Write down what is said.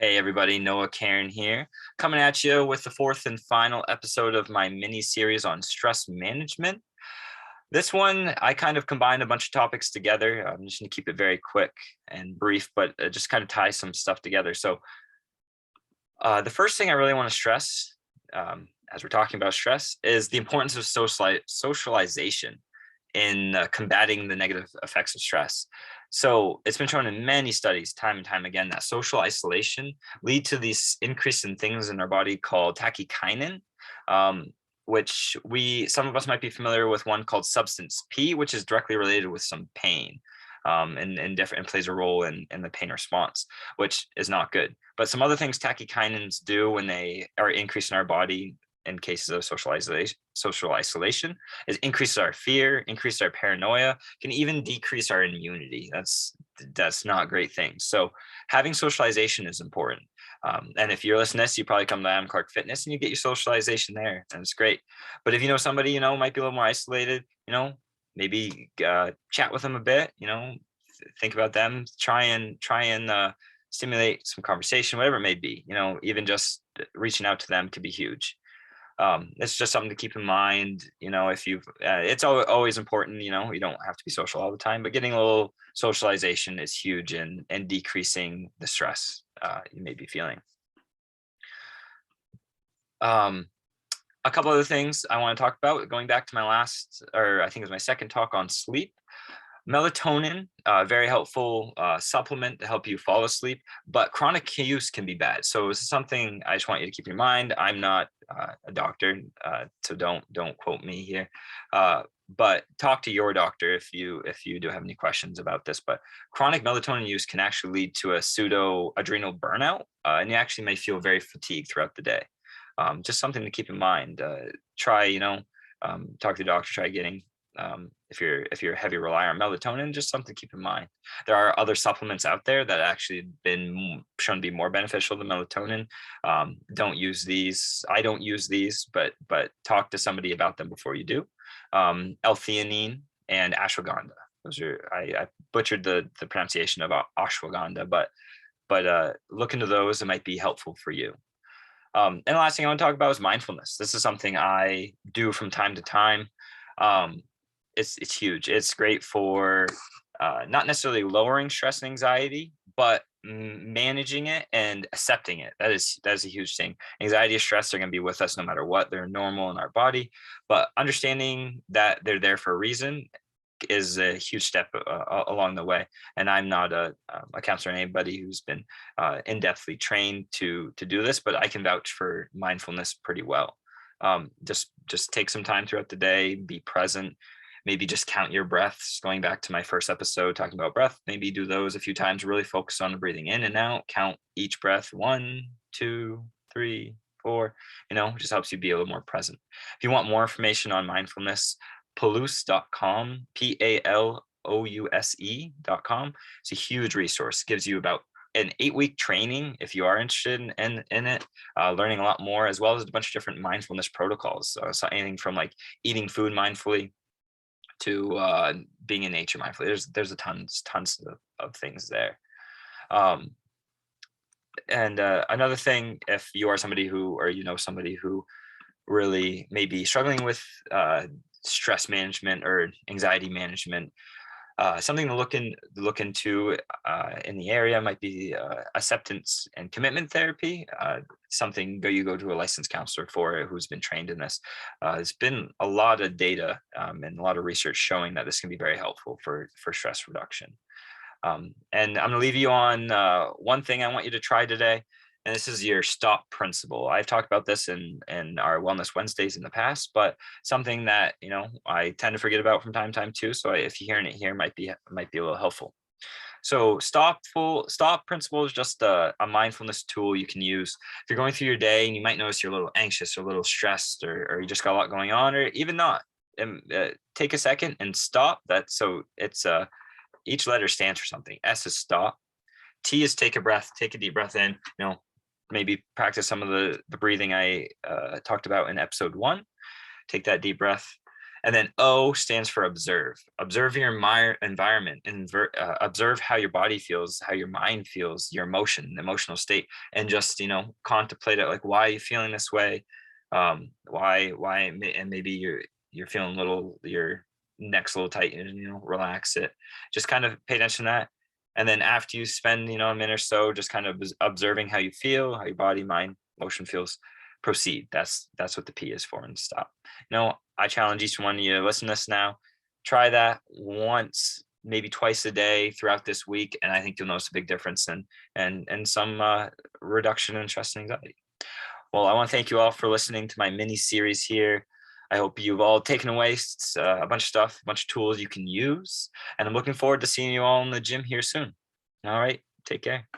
Hey everybody, Noah Karen here, coming at you with the fourth and final episode of my mini series on stress management. This one, I kind of combined a bunch of topics together. I'm just going to keep it very quick and brief, but just kind of tie some stuff together. So, the first thing I really want to stress, as we're talking about stress, is the importance of socialization in combating the negative effects of stress. So it's been shown in many studies, time and time again, that social isolation lead to these increase in things in our body called tachykinin, um, which some of us might be familiar with one called substance P, which is directly related with some pain. And plays a role in the pain response, which is not good. But some other things tachykinins do when they are increased in our body in cases of social isolation is increases our fear, increase our paranoia, can even decrease our immunity. That's not great things. So having socialization is important. And if you're listening to this, you probably come to Am Clark Fitness and you get your socialization there, and it's great. But if you know somebody might be a little more isolated, maybe chat with them a bit. Think about them. Try and stimulate some conversation, whatever it may be. Even just reaching out to them could be huge. It's just something to keep in mind. If it's always important. You don't have to be social all the time, but getting a little socialization is huge in decreasing the stress you may be feeling. A couple other things I want to talk about, going back to my last, or I think it was my second talk on sleep. Melatonin, very helpful supplement to help you fall asleep, but chronic use can be bad. So this is something I just want you to keep in mind. I'm not a doctor, so don't quote me here. But talk to your doctor if you do have any questions about this. But chronic melatonin use can actually lead to a pseudo adrenal burnout, and you actually may feel very fatigued throughout the day. Just something to keep in mind. Try, talk to the doctor. Try getting, if you're a heavy relier on melatonin, just something to keep in mind. There are other supplements out there that actually been shown to be more beneficial than melatonin. Don't use these. I don't use these, but talk to somebody about them before you do. L-theanine and ashwagandha. Those are, I butchered the pronunciation of ashwagandha, but look into those. It might be helpful for you. And the last thing I want to talk about is mindfulness. This is something I do from time to time. It's huge. It's great for not necessarily lowering stress and anxiety, but managing it and accepting it. That is a huge thing. Anxiety and stress are going to be with us no matter what. They're normal in our body, but understanding that they're there for a reason is a huge step along the way. And I'm not a counselor or anybody who's been in-depthly trained to do this, but I can vouch for mindfulness pretty well. Just take some time throughout the day, be present, maybe just count your breaths. Going back to my first episode talking about breath, maybe do those a few times, really focus on breathing in and out, count each breath, 1, 2, 3, 4, just helps you be a little more present. If you want more information on mindfulness, palouse.com, PALOUSE.com. It's a huge resource. Gives you about an 8-week training if you are interested in it, learning a lot more, as well as a bunch of different mindfulness protocols. So anything from like eating food mindfully to being in nature mindfully. There's a tons of things there. And another thing, if you are somebody who, or somebody who really may be struggling with stress management or anxiety management, something to look into in the area might be acceptance and commitment therapy. Something you go to a licensed counselor for who's been trained in this. There's been a lot of data and a lot of research showing that this can be very helpful for stress reduction. And I'm going to leave you on one thing I want you to try today. And this is your STOP principle. I've talked about this in our Wellness Wednesdays in the past, but something that, I tend to forget about from time to time too. So if you're hearing it here, might be a little helpful. So STOP principle is just a mindfulness tool you can use. If you're going through your day and you might notice you're a little anxious or a little stressed, or you just got a lot going on, or even not, take a second and stop. It's each letter stands for something. S is stop. T is take a breath, take a deep breath in, maybe practice some of the breathing I talked about in episode 1. Take that deep breath. And then O stands for observe. Observe your environment and observe how your body feels, how your mind feels, your emotional state, and just, contemplate it. Like, why are you feeling this way? And maybe you're feeling a little, your neck's a little tight, and, relax it. Just kind of pay attention to that. And then after you spend, a minute or so, just kind of observing how you feel, how your body, mind, emotion feels, proceed. That's what the P is for, and stop. I challenge each one of you to listen to this now. Try that once, maybe twice a day throughout this week, and I think you'll notice a big difference and some reduction in stress and anxiety. Well, I want to thank you all for listening to my mini series here. I hope you've all taken away a bunch of stuff, a bunch of tools you can use, and I'm looking forward to seeing you all in the gym here soon. All right, take care.